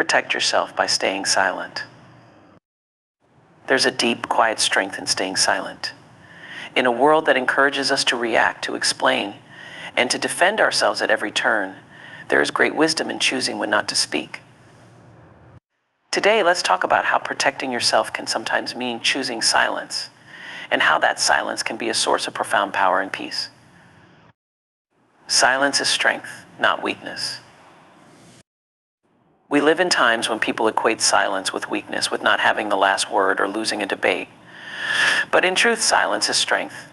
Protect yourself by staying silent. There's a deep, quiet strength in staying silent. In a world that encourages us to react, to explain, and to defend ourselves at every turn, there is great wisdom in choosing when not to speak. Today, let's talk about how protecting yourself can sometimes mean choosing silence, and how that silence can be a source of profound power and peace. Silence is strength, not weakness. We live in times when people equate silence with weakness, with not having the last word or losing a debate. But in truth, silence is strength.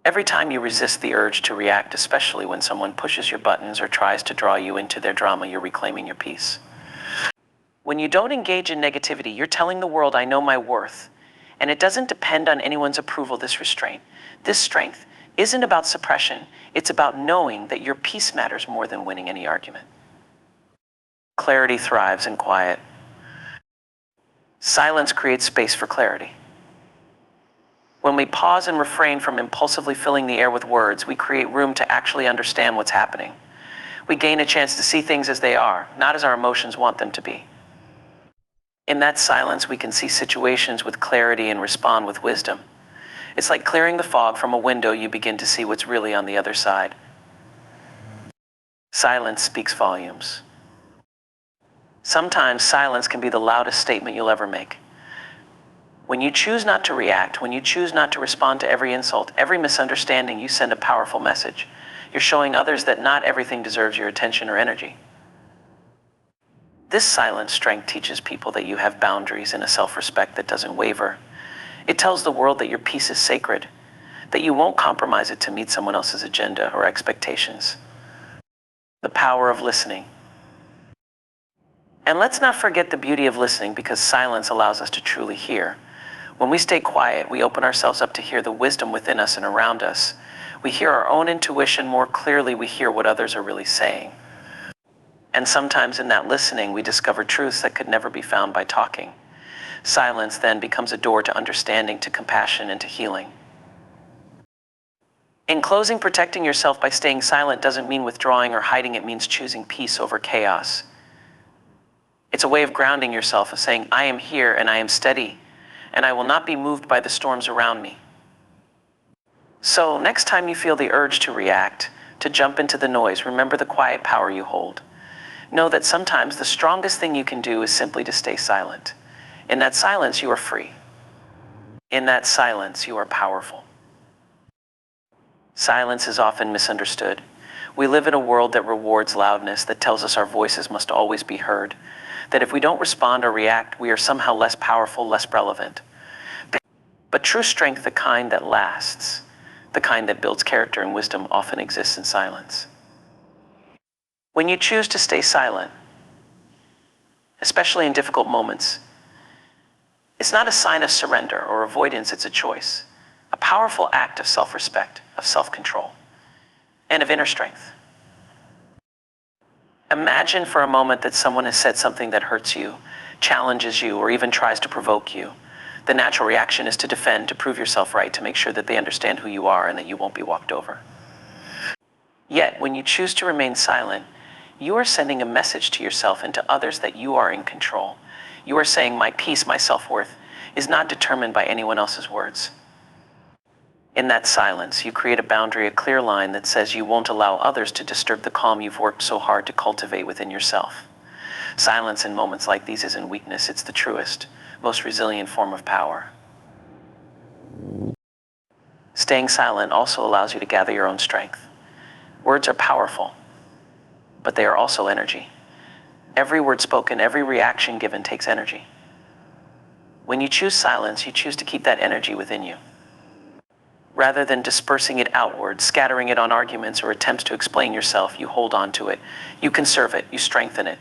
Every time you resist the urge to react, especially when someone pushes your buttons or tries to draw you into their drama, you're reclaiming your peace. When you don't engage in negativity, you're telling the world, I know my worth. And it doesn't depend on anyone's approval, this restraint. This strength isn't about suppression. It's about knowing that your peace matters more than winning any argument. Clarity thrives in quiet. Silence creates space for clarity. When we pause and refrain from impulsively filling the air with words, we create room to actually understand what's happening. We gain a chance to see things as they are, not as our emotions want them to be. In that silence, we can see situations with clarity and respond with wisdom. It's like clearing the fog from a window. You begin to see what's really on the other side. Silence speaks volumes. Sometimes silence can be the loudest statement you'll ever make. When you choose not to react, when you choose not to respond to every insult, every misunderstanding, you send a powerful message. You're showing others that not everything deserves your attention or energy. This silent strength teaches people that you have boundaries and a self-respect that doesn't waver. It tells the world that your peace is sacred, that you won't compromise it to meet someone else's agenda or expectations. The power of listening. And let's not forget the beauty of listening, because silence allows us to truly hear. When we stay quiet, we open ourselves up to hear the wisdom within us and around us. We hear our own intuition more clearly. We hear what others are really saying. And sometimes in that listening, we discover truths that could never be found by talking. Silence then becomes a door to understanding, to compassion, and to healing. In closing, protecting yourself by staying silent doesn't mean withdrawing or hiding. It means choosing peace over chaos. It's a way of grounding yourself, of saying, I am here and I am steady, and I will not be moved by the storms around me. So next time you feel the urge to react, to jump into the noise, remember the quiet power you hold. Know that sometimes the strongest thing you can do is simply to stay silent. In that silence, you are free. In that silence, you are powerful. Silence is often misunderstood. We live in a world that rewards loudness, that tells us our voices must always be heard, that if we don't respond or react, we are somehow less powerful, less relevant. But true strength, the kind that lasts, the kind that builds character and wisdom, often exists in silence. When you choose to stay silent, especially in difficult moments, it's not a sign of surrender or avoidance, it's a choice, a powerful act of self-respect, of self-control, and of inner strength. Imagine for a moment that someone has said something that hurts you, challenges you, or even tries to provoke you. The natural reaction is to defend, to prove yourself right, to make sure that they understand who you are and that you won't be walked over. Yet, when you choose to remain silent, you are sending a message to yourself and to others that you are in control. You are saying, my peace, my self-worth, is not determined by anyone else's words. In that silence, you create a boundary, a clear line that says you won't allow others to disturb the calm you've worked so hard to cultivate within yourself. Silence in moments like these isn't weakness, it's the truest, most resilient form of power. Staying silent also allows you to gather your own strength. Words are powerful, but they are also energy. Every word spoken, every reaction given takes energy. When you choose silence, you choose to keep that energy within you. Rather than dispersing it outward, scattering it on arguments or attempts to explain yourself, you hold on to it. You conserve it, you strengthen it.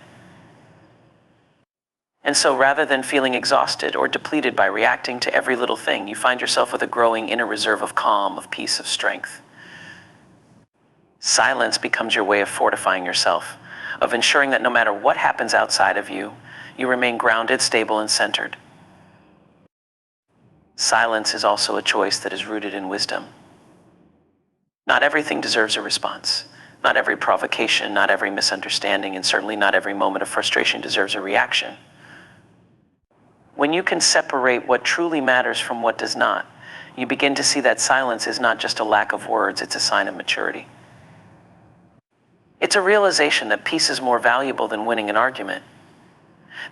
And so rather than feeling exhausted or depleted by reacting to every little thing, you find yourself with a growing inner reserve of calm, of peace, of strength. Silence becomes your way of fortifying yourself, of ensuring that no matter what happens outside of you, you remain grounded, stable, and centered. Silence is also a choice that is rooted in wisdom. Not everything deserves a response. Not every provocation, not every misunderstanding, and certainly not every moment of frustration deserves a reaction. When you can separate what truly matters from what does not, you begin to see that silence is not just a lack of words, it's a sign of maturity. It's a realization that peace is more valuable than winning an argument,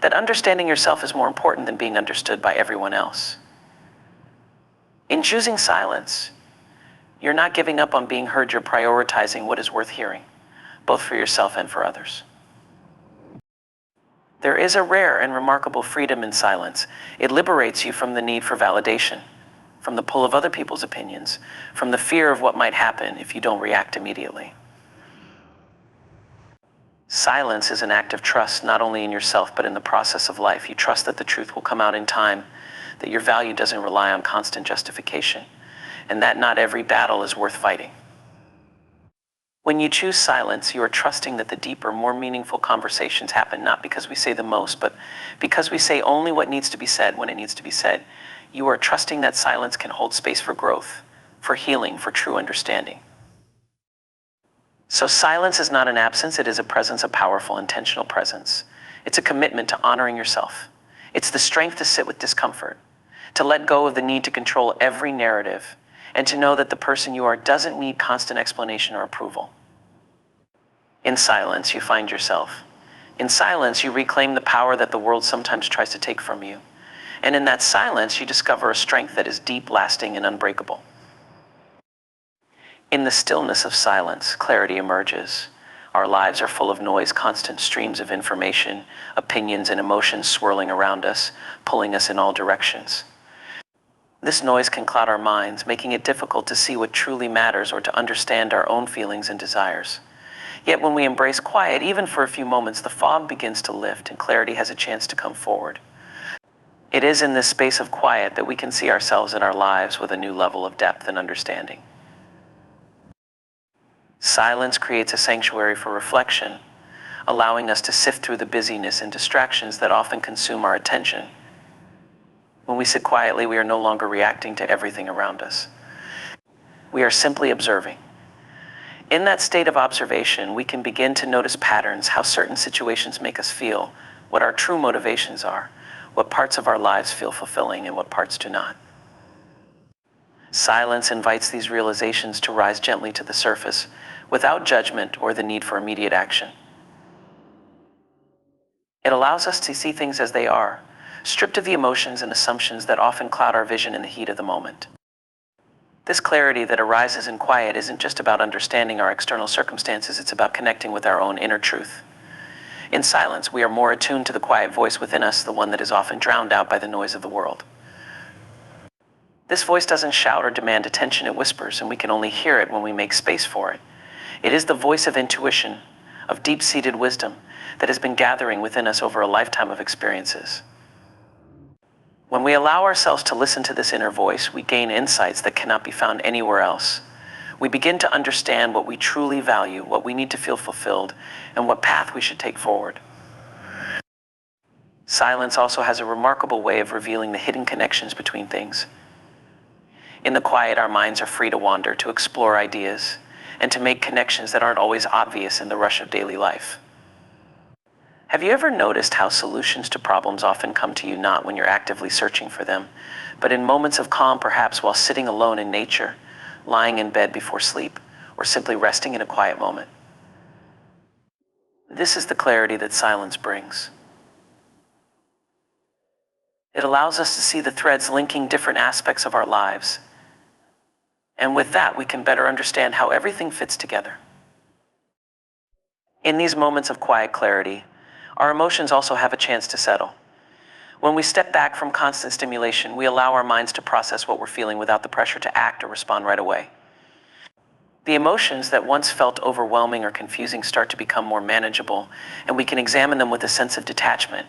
that understanding yourself is more important than being understood by everyone else. In choosing silence, you're not giving up on being heard, you're prioritizing what is worth hearing, both for yourself and for others. There is a rare and remarkable freedom in silence. It liberates you from the need for validation, from the pull of other people's opinions, from the fear of what might happen if you don't react immediately. Silence is an act of trust, not only in yourself, but in the process of life. You trust that the truth will come out in time, that your value doesn't rely on constant justification, and that not every battle is worth fighting. When you choose silence, you are trusting that the deeper, more meaningful conversations happen not because we say the most, but because we say only what needs to be said when it needs to be said. You are trusting that silence can hold space for growth, for healing, for true understanding. So silence is not an absence, it is a presence, a powerful, intentional presence. It's a commitment to honoring yourself. It's the strength to sit with discomfort, to let go of the need to control every narrative, and to know that the person you are doesn't need constant explanation or approval. In silence, you find yourself. In silence, you reclaim the power that the world sometimes tries to take from you. And in that silence, you discover a strength that is deep, lasting, and unbreakable. In the stillness of silence, clarity emerges. Our lives are full of noise, constant streams of information, opinions, and emotions swirling around us, pulling us in all directions. This noise can cloud our minds, making it difficult to see what truly matters or to understand our own feelings and desires. Yet when we embrace quiet, even for a few moments, the fog begins to lift and clarity has a chance to come forward. It is in this space of quiet that we can see ourselves and our lives with a new level of depth and understanding. Silence creates a sanctuary for reflection, allowing us to sift through the busyness and distractions that often consume our attention. When we sit quietly, we are no longer reacting to everything around us. We are simply observing. In that state of observation, we can begin to notice patterns, how certain situations make us feel, what our true motivations are, what parts of our lives feel fulfilling and what parts do not. Silence invites these realizations to rise gently to the surface, without judgment or the need for immediate action. It allows us to see things as they are, stripped of the emotions and assumptions that often cloud our vision in the heat of the moment. This clarity that arises in quiet isn't just about understanding our external circumstances, it's about connecting with our own inner truth. In silence, we are more attuned to the quiet voice within us, the one that is often drowned out by the noise of the world. This voice doesn't shout or demand attention, it whispers, and we can only hear it when we make space for it. It is the voice of intuition, of deep-seated wisdom that has been gathering within us over a lifetime of experiences. When we allow ourselves to listen to this inner voice, we gain insights that cannot be found anywhere else. We begin to understand what we truly value, what we need to feel fulfilled, and what path we should take forward. Silence also has a remarkable way of revealing the hidden connections between things. In the quiet, our minds are free to wander, to explore ideas, and to make connections that aren't always obvious in the rush of daily life. Have you ever noticed how solutions to problems often come to you not when you're actively searching for them, but in moments of calm, perhaps while sitting alone in nature, lying in bed before sleep, or simply resting in a quiet moment? This is the clarity that silence brings. It allows us to see the threads linking different aspects of our lives. And with that, we can better understand how everything fits together. In these moments of quiet clarity, our emotions also have a chance to settle. When we step back from constant stimulation, we allow our minds to process what we're feeling without the pressure to act or respond right away. The emotions that once felt overwhelming or confusing start to become more manageable, and we can examine them with a sense of detachment.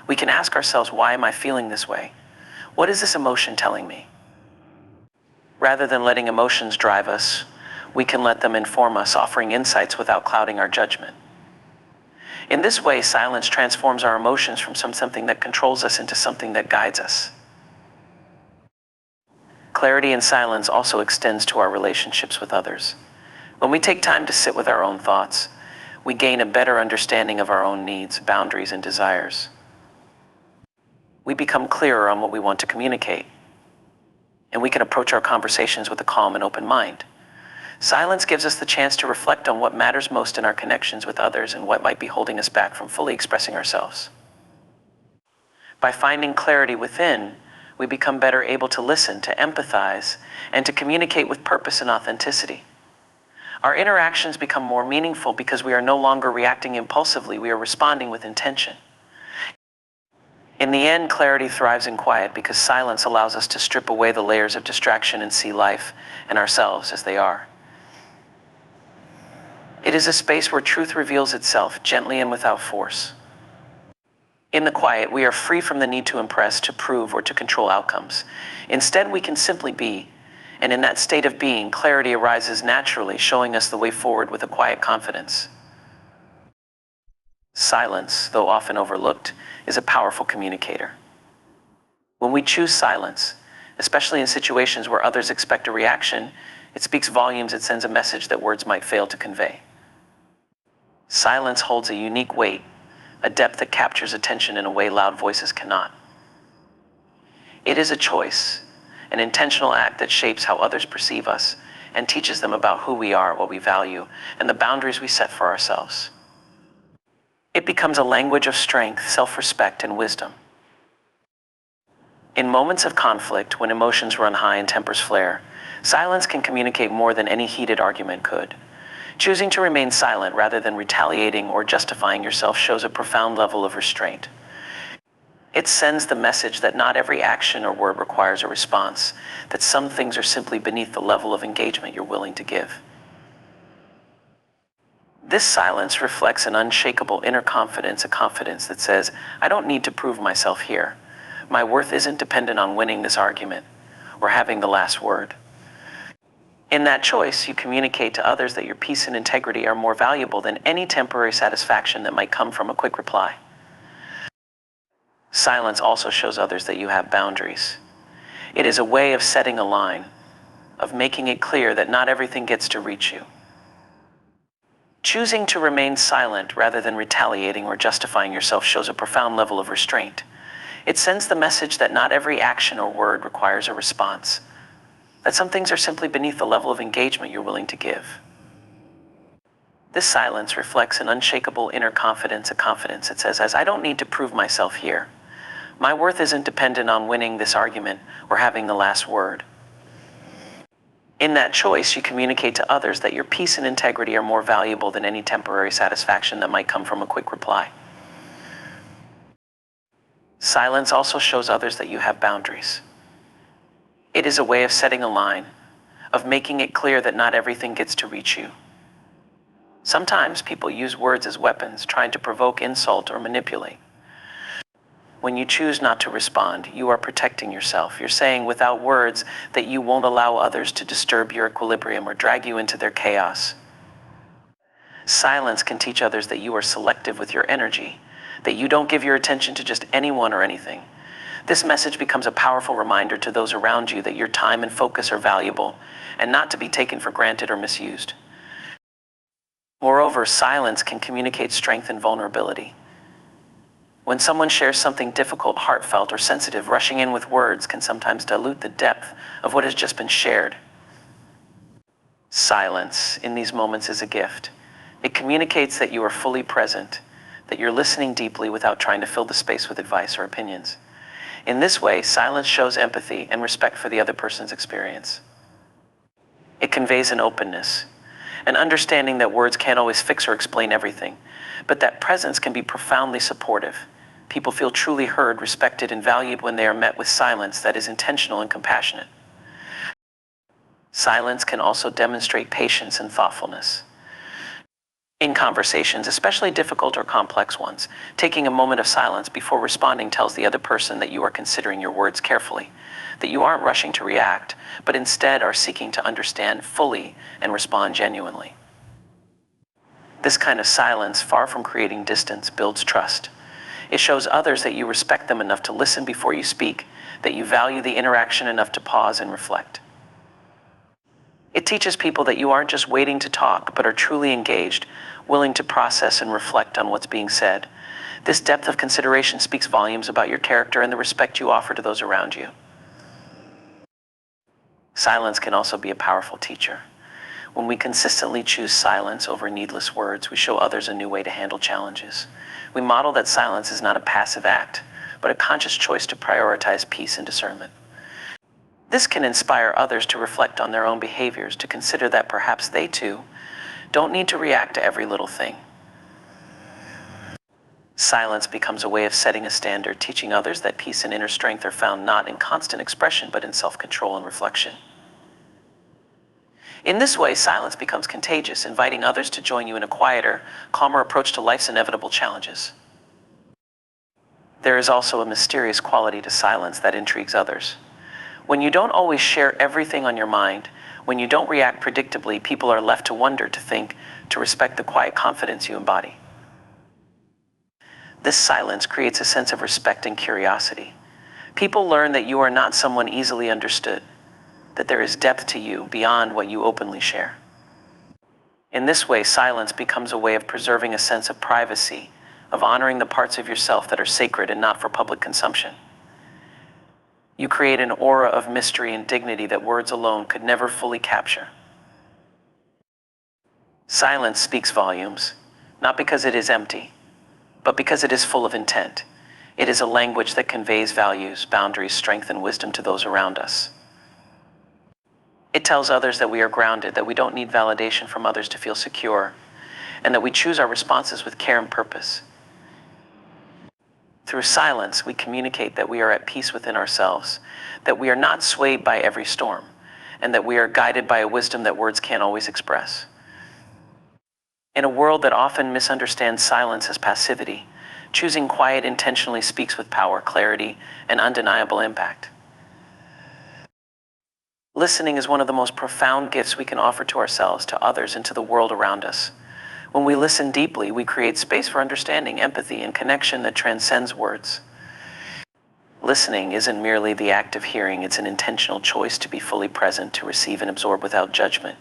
We can ask ourselves, why am I feeling this way? What is this emotion telling me? Rather than letting emotions drive us, we can let them inform us, offering insights without clouding our judgment. In this way, silence transforms our emotions from something that controls us into something that guides us. Clarity and silence also extends to our relationships with others. When we take time to sit with our own thoughts, we gain a better understanding of our own needs, boundaries, and desires. We become clearer on what we want to communicate, and we can approach our conversations with a calm and open mind. Silence gives us the chance to reflect on what matters most in our connections with others and what might be holding us back from fully expressing ourselves. By finding clarity within, we become better able to listen, to empathize, and to communicate with purpose and authenticity. Our interactions become more meaningful because we are no longer reacting impulsively, we are responding with intention. In the end, clarity thrives in quiet because silence allows us to strip away the layers of distraction and see life and ourselves as they are. It is a space where truth reveals itself gently and without force. In the quiet, we are free from the need to impress, to prove, or to control outcomes. Instead, we can simply be, and in that state of being, clarity arises naturally, showing us the way forward with a quiet confidence. Silence, though often overlooked, is a powerful communicator. When we choose silence, especially in situations where others expect a reaction, it speaks volumes, it sends a message that words might fail to convey. Silence holds a unique weight, a depth that captures attention in a way loud voices cannot. It is a choice, an intentional act that shapes how others perceive us and teaches them about who we are, what we value, and the boundaries we set for ourselves. It becomes a language of strength, self-respect, and wisdom. In moments of conflict, when emotions run high and tempers flare, silence can communicate more than any heated argument could. Choosing to remain silent rather than retaliating or justifying yourself shows a profound level of restraint. It sends the message that not every action or word requires a response, that some things are simply beneath the level of engagement you're willing to give. This silence reflects an unshakable inner confidence, a confidence that says, I don't need to prove myself here. My worth isn't dependent on winning this argument or having the last word. In that choice, you communicate to others that your peace and integrity are more valuable than any temporary satisfaction that might come from a quick reply. Silence also shows others that you have boundaries. It is a way of setting a line, of making it clear that not everything gets to reach you. Choosing to remain silent rather than retaliating or justifying yourself shows a profound level of restraint. It sends the message that not every action or word requires a response, that some things are simply beneath the level of engagement you're willing to give. This silence reflects an unshakable inner confidence, a confidence that says, as I don't need to prove myself here. My worth isn't dependent on winning this argument or having the last word. In that choice, you communicate to others that your peace and integrity are more valuable than any temporary satisfaction that might come from a quick reply. Silence also shows others that you have boundaries. It is a way of setting a line, of making it clear that not everything gets to reach you. Sometimes people use words as weapons, trying to provoke insult or manipulate. When you choose not to respond, you are protecting yourself. You're saying without words that you won't allow others to disturb your equilibrium or drag you into their chaos. Silence can teach others that you are selective with your energy, that you don't give your attention to just anyone or anything. This message becomes a powerful reminder to those around you that your time and focus are valuable and not to be taken for granted or misused. Moreover, silence can communicate strength and vulnerability. When someone shares something difficult, heartfelt, or sensitive, rushing in with words can sometimes dilute the depth of what has just been shared. Silence in these moments is a gift. It communicates that you are fully present, that you're listening deeply without trying to fill the space with advice or opinions. In this way, silence shows empathy and respect for the other person's experience. It conveys an openness, an understanding that words can't always fix or explain everything, but that presence can be profoundly supportive. People feel truly heard, respected, and valued when they are met with silence that is intentional and compassionate. Silence can also demonstrate patience and thoughtfulness. In conversations, especially difficult or complex ones, taking a moment of silence before responding tells the other person that you are considering your words carefully, that you aren't rushing to react, but instead are seeking to understand fully and respond genuinely. This kind of silence, far from creating distance, builds trust. It shows others that you respect them enough to listen before you speak, that you value the interaction enough to pause and reflect. It teaches people that you aren't just waiting to talk, but are truly engaged, willing to process and reflect on what's being said. This depth of consideration speaks volumes about your character and the respect you offer to those around you. Silence can also be a powerful teacher. When we consistently choose silence over needless words, we show others a new way to handle challenges. We model that silence is not a passive act, but a conscious choice to prioritize peace and discernment. This can inspire others to reflect on their own behaviors, to consider that perhaps they too don't need to react to every little thing. Silence becomes a way of setting a standard, teaching others that peace and inner strength are found not in constant expression, but in self-control and reflection. In this way, silence becomes contagious, inviting others to join you in a quieter, calmer approach to life's inevitable challenges. There is also a mysterious quality to silence that intrigues others. When you don't always share everything on your mind, when you don't react predictably, people are left to wonder, to think, to respect the quiet confidence you embody. This silence creates a sense of respect and curiosity. People learn that you are not someone easily understood, that there is depth to you beyond what you openly share. In this way, silence becomes a way of preserving a sense of privacy, of honoring the parts of yourself that are sacred and not for public consumption. You create an aura of mystery and dignity that words alone could never fully capture. Silence speaks volumes, not because it is empty, but because it is full of intent. It is a language that conveys values, boundaries, strength, and wisdom to those around us. It tells others that we are grounded, that we don't need validation from others to feel secure, and that we choose our responses with care and purpose. Through silence, we communicate that we are at peace within ourselves, that we are not swayed by every storm, and that we are guided by a wisdom that words can't always express. In a world that often misunderstands silence as passivity, choosing quiet intentionally speaks with power, clarity, and undeniable impact. Listening is one of the most profound gifts we can offer to ourselves, to others, and to the world around us. When we listen deeply, we create space for understanding, empathy, and connection that transcends words. Listening isn't merely the act of hearing, it's an intentional choice to be fully present, to receive and absorb without judgment,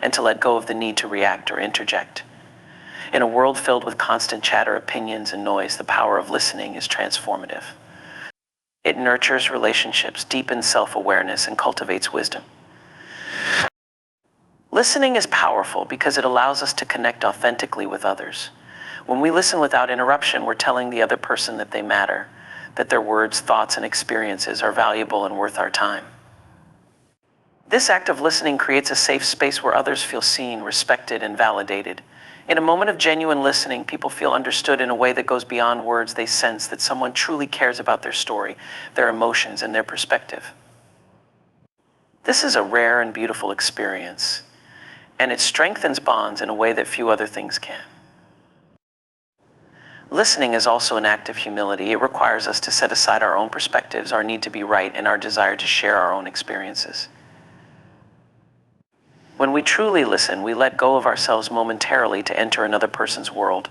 and to let go of the need to react or interject. In a world filled with constant chatter, opinions, and noise, the power of listening is transformative. It nurtures relationships, deepens self-awareness, and cultivates wisdom. Listening is powerful because it allows us to connect authentically with others. When we listen without interruption, we're telling the other person that they matter, that their words, thoughts, and experiences are valuable and worth our time. This act of listening creates a safe space where others feel seen, respected, and validated. In a moment of genuine listening, people feel understood in a way that goes beyond words. They sense that someone truly cares about their story, their emotions, and their perspective. This is a rare and beautiful experience, and it strengthens bonds in a way that few other things can. Listening is also an act of humility. It requires us to set aside our own perspectives, our need to be right, and our desire to share our own experiences. When we truly listen, we let go of ourselves momentarily to enter another person's world,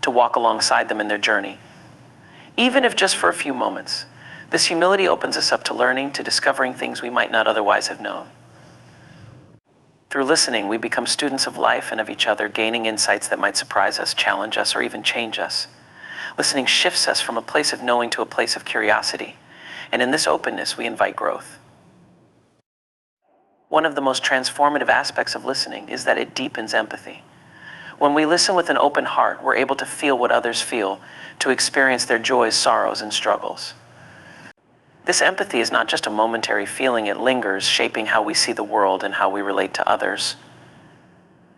to walk alongside them in their journey. Even if just for a few moments, this humility opens us up to learning, to discovering things we might not otherwise have known. Through listening, we become students of life and of each other, gaining insights that might surprise us, challenge us, or even change us. Listening shifts us from a place of knowing to a place of curiosity, and in this openness, we invite growth. One of the most transformative aspects of listening is that it deepens empathy. When we listen with an open heart, we're able to feel what others feel, to experience their joys, sorrows, and struggles. This empathy is not just a momentary feeling, it lingers, shaping how we see the world and how we relate to others.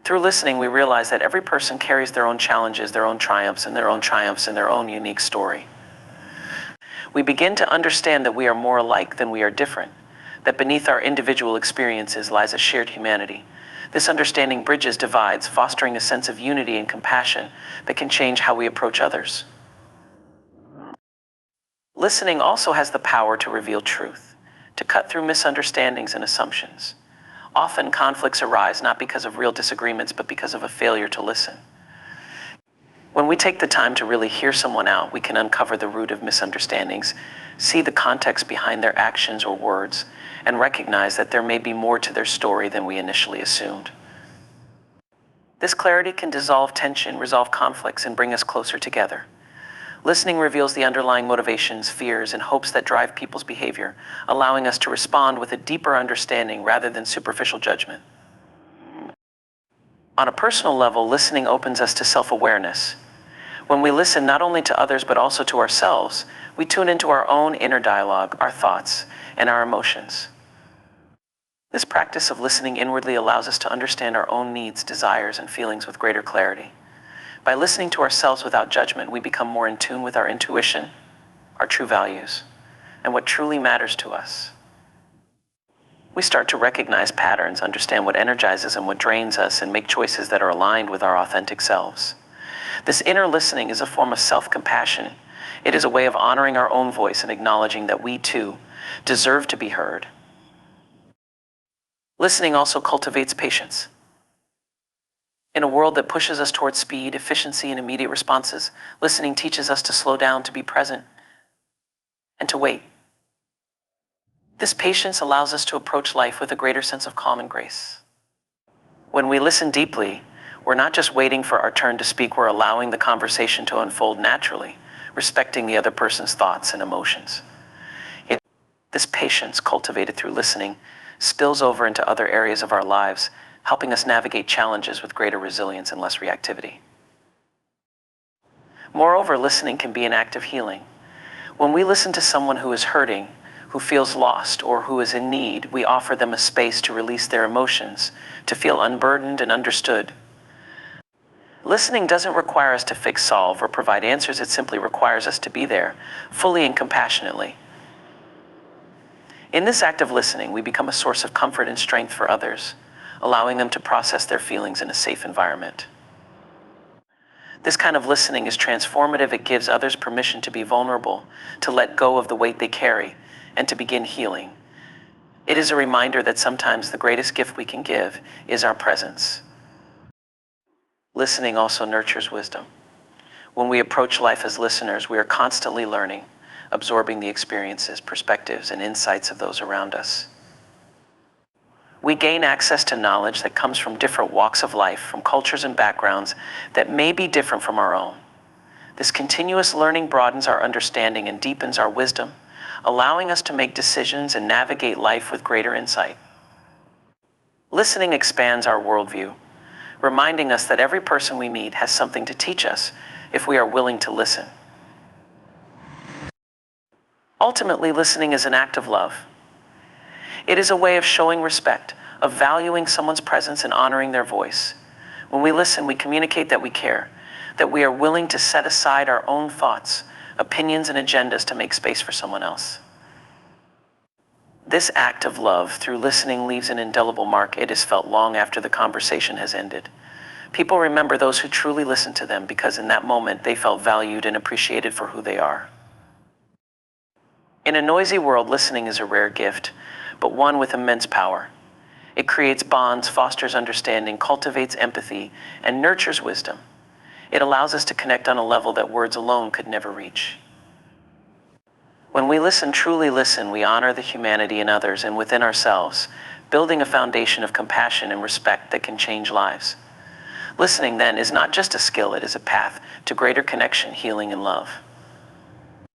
Through listening, we realize that every person carries their own challenges, their own triumphs, and their own unique story. We begin to understand that we are more alike than we are different, that beneath our individual experiences lies a shared humanity. This understanding bridges divides, fostering a sense of unity and compassion that can change how we approach others. Listening also has the power to reveal truth, to cut through misunderstandings and assumptions. Often conflicts arise not because of real disagreements, but because of a failure to listen. When we take the time to really hear someone out, we can uncover the root of misunderstandings, see the context behind their actions or words, and recognize that there may be more to their story than we initially assumed. This clarity can dissolve tension, resolve conflicts, and bring us closer together. Listening reveals the underlying motivations, fears, and hopes that drive people's behavior, allowing us to respond with a deeper understanding rather than superficial judgment. On a personal level, listening opens us to self-awareness. When we listen not only to others but also to ourselves, we tune into our own inner dialogue, our thoughts, and our emotions. This practice of listening inwardly allows us to understand our own needs, desires, and feelings with greater clarity. By listening to ourselves without judgment, we become more in tune with our intuition, our true values, and what truly matters to us. We start to recognize patterns, understand what energizes and what drains us, and make choices that are aligned with our authentic selves. This inner listening is a form of self-compassion. It is a way of honoring our own voice and acknowledging that we, too, deserve to be heard. Listening also cultivates patience. In a world that pushes us towards speed, efficiency, and immediate responses, listening teaches us to slow down, to be present, and to wait. This patience allows us to approach life with a greater sense of calm and grace. When we listen deeply, we're not just waiting for our turn to speak, we're allowing the conversation to unfold naturally, respecting the other person's thoughts and emotions. This patience, cultivated through listening, spills over into other areas of our lives, helping us navigate challenges with greater resilience and less reactivity. Moreover, listening can be an act of healing. When we listen to someone who is hurting, who feels lost, or who is in need, we offer them a space to release their emotions, to feel unburdened and understood. Listening doesn't require us to fix, solve, or provide answers. It simply requires us to be there, fully and compassionately. In this act of listening, we become a source of comfort and strength for others, allowing them to process their feelings in a safe environment. This kind of listening is transformative. It gives others permission to be vulnerable, to let go of the weight they carry, and to begin healing. It is a reminder that sometimes the greatest gift we can give is our presence. Listening also nurtures wisdom. When we approach life as listeners, we are constantly learning, absorbing the experiences, perspectives, and insights of those around us. We gain access to knowledge that comes from different walks of life, from cultures and backgrounds that may be different from our own. This continuous learning broadens our understanding and deepens our wisdom, allowing us to make decisions and navigate life with greater insight. Listening expands our worldview, reminding us that every person we meet has something to teach us if we are willing to listen. Ultimately, listening is an act of love. It is a way of showing respect, of valuing someone's presence and honoring their voice. When we listen, we communicate that we care, that we are willing to set aside our own thoughts, opinions, and agendas to make space for someone else. This act of love through listening leaves an indelible mark. It is felt long after the conversation has ended. People remember those who truly listened to them because in that moment they felt valued and appreciated for who they are. In a noisy world, listening is a rare gift, but one with immense power. It creates bonds, fosters understanding, cultivates empathy, and nurtures wisdom. It allows us to connect on a level that words alone could never reach. When we listen, truly listen, we honor the humanity in others and within ourselves, building a foundation of compassion and respect that can change lives. Listening, then, is not just a skill, it is a path to greater connection, healing, and love.